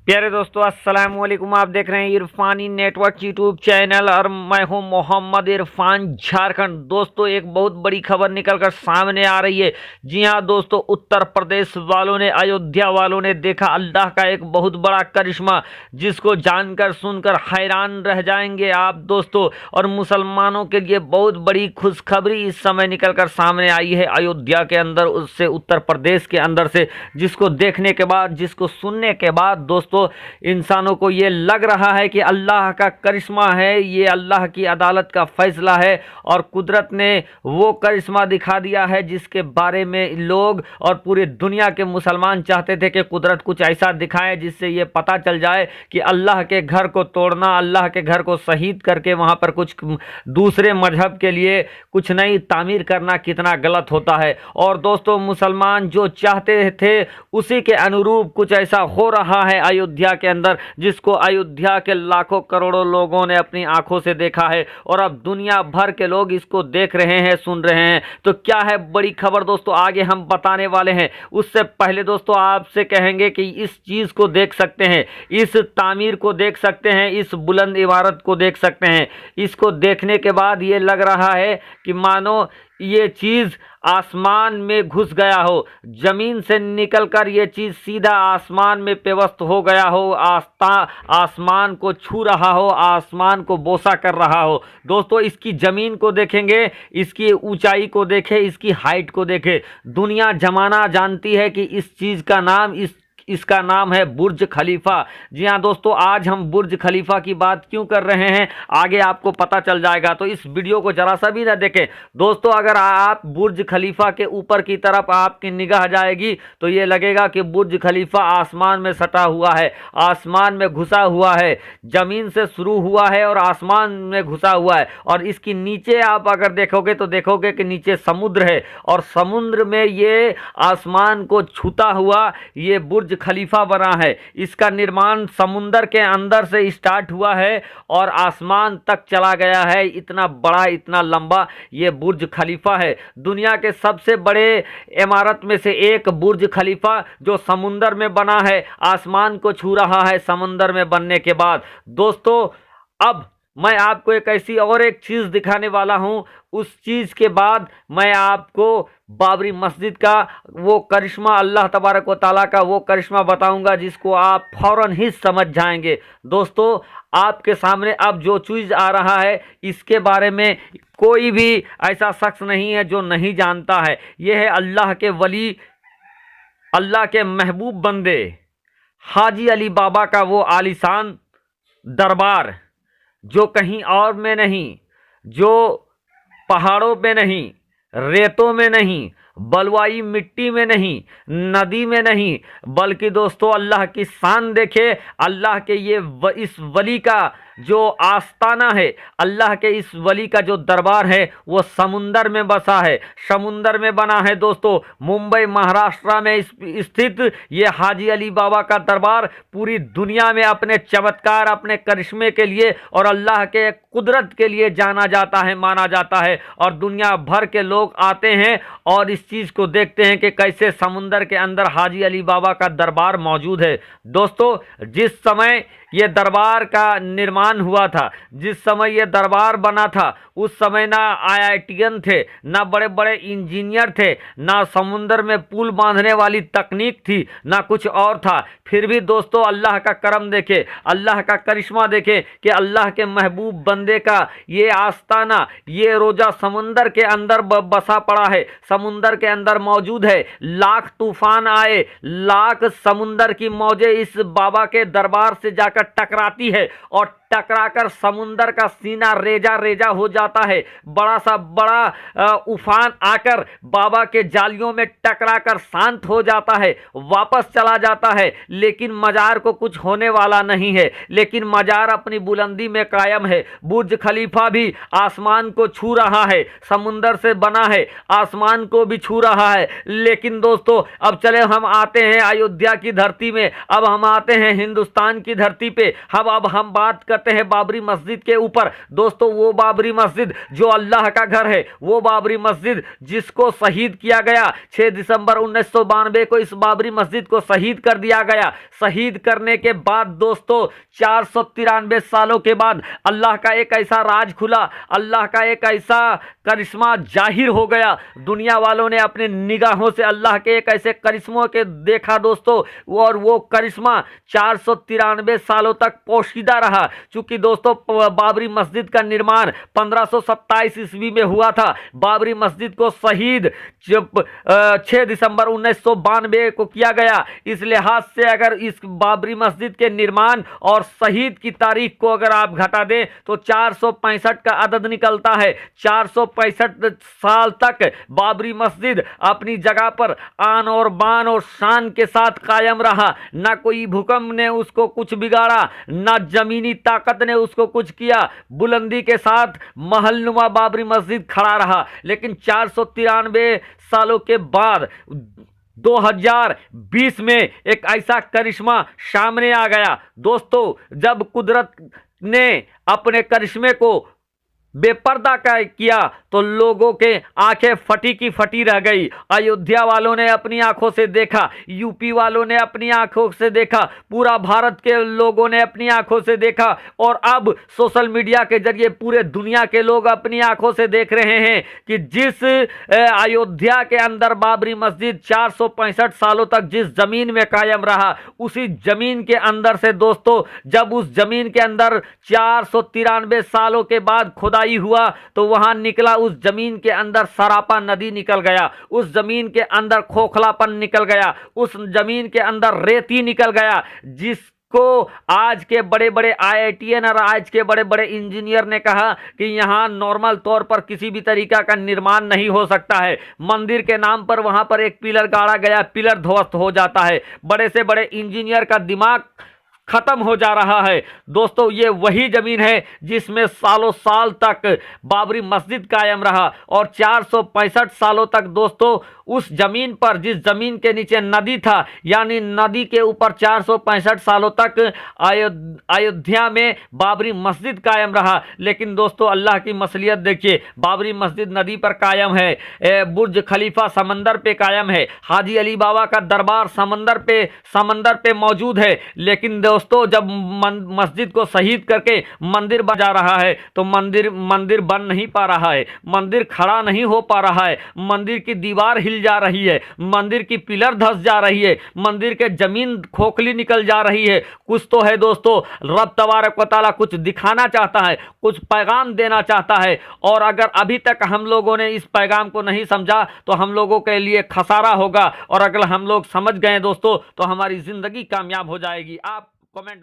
प्यारे दोस्तों, अस्सलाम वालेकुम। आप देख रहे हैं इरफानी नेटवर्क यूट्यूब चैनल और मैं हूं मोहम्मद इरफान झारखंड। दोस्तों, एक बहुत बड़ी खबर निकलकर सामने आ रही है। जी हां दोस्तों, उत्तर प्रदेश वालों ने, अयोध्या वालों ने देखा अल्लाह का एक बहुत बड़ा करिश्मा, जिसको जानकर सुनकर हैरान रह जाएंगे आप दोस्तों। और मुसलमानों के लिए बहुत बड़ी खुशखबरी इस समय निकलकर सामने आई है अयोध्या के अंदर, उससे उत्तर प्रदेश के अंदर से, जिसको देखने के बाद, जिसको सुनने के बाद दोस्तों इंसानों को ये लग रहा है कि अल्लाह का करिश्मा है, ये अल्लाह की अदालत का फैसला है और कुदरत ने वो करिश्मा दिखा दिया है जिसके बारे में लोग और पूरी दुनिया के मुसलमान चाहते थे कि कुदरत कुछ ऐसा दिखाए जिससे ये पता चल जाए कि अल्लाह के घर को तोड़ना, अल्लाह के घर को शहीद करके वहाँ पर कुछ दूसरे मजहब के लिए कुछ नई तामीर करना कितना गलत होता है। और दोस्तों, मुसलमान जो चाहते थे उसी के अनुरूप कुछ ऐसा हो रहा है अयोध्या के अंदर, जिसको अयोध्या के लाखों करोड़ों लोगों ने अपनी आंखों से देखा है और अब दुनिया भर के लोग इसको देख रहे हैं, सुन रहे हैं। तो क्या है बड़ी खबर दोस्तों, आगे हम बताने वाले हैं। उससे पहले दोस्तों आपसे कहेंगे कि इस चीज को देख सकते हैं, इस तामीर को देख सकते हैं, इस बुलंद इमारत को देख सकते हैं। इसको देखने के बाद ये लग रहा है कि मानो ये चीज़ आसमान में घुस गया हो, जमीन से निकलकर ये चीज़ सीधा आसमान में पेवस्त हो गया हो, आसमान को छू रहा हो, आसमान को बोसा कर रहा हो। दोस्तों, इसकी ज़मीन को देखेंगे, इसकी ऊंचाई को देखें, इसकी हाइट को देखें। दुनिया जमाना जानती है कि इस चीज़ का नाम, इसका नाम है बुर्ज खलीफा। जी हाँ दोस्तों, आज हम बुर्ज खलीफा की बात क्यों कर रहे हैं आगे आपको पता चल जाएगा, तो इस वीडियो को जरा सा भी ना देखें दोस्तों। अगर आप बुर्ज खलीफा के ऊपर की तरफ आपकी निगाह जाएगी तो ये लगेगा कि बुर्ज खलीफा आसमान में सटा हुआ है, आसमान में घुसा हुआ है, जमीन से शुरू हुआ है और आसमान में घुसा हुआ है। और इसकी नीचे आप अगर देखोगे तो देखोगे कि नीचे समुद्र है और समुद्र में ये आसमान को छूता हुआ ये बुर्ज खलीफा बना है। इसका निर्माण समुंदर के अंदर से स्टार्ट हुआ है और आसमान तक चला गया है। इतना बड़ा, इतना लंबा ये बुर्ज खलीफा है। दुनिया के सबसे बड़े इमारत में से एक बुर्ज खलीफा जो समुंदर में बना है, आसमान को छू रहा है समुंदर में बनने के बाद। दोस्तों, अब मैं आपको एक चीज़ दिखाने वाला हूं। उस चीज़ के बाद मैं आपको बाबरी मस्जिद का वो करिश्मा, अल्लाह तबारक व तआला का वो करिश्मा बताऊंगा जिसको आप फौरन ही समझ जाएंगे। दोस्तों, आपके सामने अब जो चीज़ आ रहा है इसके बारे में कोई भी ऐसा शख्स नहीं है जो नहीं जानता है। यह है अल्लाह के वली, अल्लाह के महबूब बंदे हाजी अली बाबा का वो आलीशान दरबार, जो कहीं और में नहीं, जो पहाड़ों पे नहीं, रेतों में नहीं, बलुआई मिट्टी में नहीं, नदी में नहीं, बल्कि दोस्तों अल्लाह की शान देखे। अल्लाह के इस वली का जो आस्ताना है, अल्लाह के इस वली का जो दरबार है वो समुंदर में बसा है, समुंदर में बना है। दोस्तों, मुंबई महाराष्ट्र में स्थित ये हाजी अली बाबा का दरबार पूरी दुनिया में अपने चमत्कार, अपने करिश्मे के लिए और अल्लाह के कुदरत के लिए जाना जाता है, माना जाता है। और दुनिया भर के लोग आते हैं और इस चीज़ को देखते हैं कि कैसे समुंदर के अंदर हाजी अली बाबा का दरबार मौजूद है। दोस्तों, जिस समय ये दरबार का निर्माण हुआ था, जिस समय ये दरबार बना था, उस समय ना आईआईटीएन थे, ना बड़े बड़े इंजीनियर थे, ना समुंदर में पुल बांधने वाली तकनीक थी, ना कुछ और था। फिर भी दोस्तों अल्लाह का करम देखे, अल्लाह का करिश्मा देखे कि अल्लाह के महबूब बंदे का ये आस्ताना, ये रोजा समुंदर के अंदर बसा पड़ा है, समुंदर के अंदर मौजूद है। लाख तूफान आए, लाख समुंदर की मौजें इस बाबा के दरबार से जाकर टकराती है और टकराकर समुंदर का सीना रेजा रेजा हो जाता है। बड़ा सा बड़ा उफान आकर बाबा के जालियों में टकराकर शांत हो जाता है, वापस चला जाता है। लेकिन मजार को कुछ होने वाला नहीं है, लेकिन मजार अपनी बुलंदी में कायम है। बुर्ज खलीफा भी आसमान को छू रहा है, समुंदर से बना है, आसमान को भी छू रहा है। लेकिन दोस्तों, अब चले हम आते हैं अयोध्या की धरती में, अब हम आते हैं हिंदुस्तान की धरती पे। अब हम बात कर करते हैं बाबरी मस्जिद के ऊपर। दोस्तों वो बाबरी मस्जिद जो अल्लाह का घर है, वो बाबरी मस्जिद जिसको शहीद किया गया 6 दिसंबर 1992 को, इस बाबरी मस्जिद को शहीद कर दिया गया। शहीद करने के बाद दोस्तों 493 सालों के बाद अल्लाह का एक ऐसा राज खुला, अल्लाह का एक ऐसा करिश्मा जाहिर हो गया। दुनिया वालों ने अपने निगाहों से अल्लाह के एक ऐसे करिश्मों के देखा दोस्तों, और वो करिश्मा 493 सालों तक पोशीदा रहा। चूंकि दोस्तों बाबरी मस्जिद का निर्माण 1527 ईस्वी में हुआ था। बाबरी मस्जिद को शहीद 6 दिसंबर 1992 को किया गया। इस लिहाज से अगर इस बाबरी मस्जिद के निर्माण और शहीद की तारीख को अगर आप घटा दें तो 465 का अदद निकलता है। 465 साल तक बाबरी मस्जिद अपनी जगह पर आन और बान और शान के साथ कायम रहा। ना कोई भूकंप ने उसको कुछ बिगाड़ा, ना जमीनी ताकत ने उसको कुछ किया। बुलंदी के साथ महलनुमा बाबरी मस्जिद खड़ा रहा। लेकिन 493 सालों के बाद 2020 में एक ऐसा करिश्मा सामने आ गया दोस्तों, जब कुदरत ने अपने करिश्मे को बेपर्दा किया तो लोगों के आंखें फटी की फटी रह गई। अयोध्या वालों ने अपनी आंखों से देखा, यूपी वालों ने अपनी आंखों से देखा, पूरा भारत के लोगों ने अपनी आंखों से देखा, और अब सोशल मीडिया के जरिए पूरे दुनिया के लोग अपनी आंखों से देख रहे हैं कि जिस अयोध्या के अंदर बाबरी मस्जिद 465 सालों तक जिस जमीन में कायम रहा, उसी जमीन के अंदर से दोस्तों जब उस जमीन के अंदर 493 सालों के बाद खुदाई हुआ तो वहां निकला, उस जमीन के अंदर सरापा नदी निकल गया, उस जमीन के अंदर खोखलापन निकल गया, उस जमीन के अंदर रेती निकल गया, जिसको आज के बड़े बड़े आईआईटीएन और आज के बड़े बड़े इंजीनियर ने कहा कि यहां नॉर्मल तौर पर किसी भी तरीका का निर्माण नहीं हो सकता है। मंदिर के नाम पर वहां पर एक पिलर गाड़ा गया, पिलर ध्वस्त हो जाता है। बड़े से बड़े इंजीनियर का दिमाग खत्म हो जा रहा है। दोस्तों ये वही जमीन है जिसमें सालों साल तक बाबरी मस्जिद कायम रहा, और 465 सालों तक दोस्तों उस जमीन पर, जिस जमीन के नीचे नदी था, यानी नदी के ऊपर 465 सालों तक अयोध्या में बाबरी मस्जिद कायम रहा। लेकिन दोस्तों अल्लाह की मसलियत देखिए, बाबरी मस्जिद नदी पर कायम है, बुर्ज खलीफा समंदर पे कायम है, हाजी अली बाबा का दरबार समंदर पे मौजूद है। लेकिन दोस्तों जब मस्जिद को शहीद करके मंदिर बन जा रहा है तो मंदिर बन नहीं पा रहा है, मंदिर खड़ा नहीं हो पा रहा है, मंदिर की दीवार हिल जा रही है, मंदिर की पिलर धंस जा रही है, मंदिर के जमीन खोखली निकल जा रही है। कुछ तो है दोस्तों, रब तबारक व तआला कुछ दिखाना चाहता है, कुछ पैगाम देना चाहता है, और अगर अभी तक हम लोगों ने इस पैगाम को नहीं समझा तो हम लोगों के लिए खसारा होगा, और अगर हम लोग समझ गए दोस्तों तो हमारी जिंदगी कामयाब हो जाएगी। आप कमेंट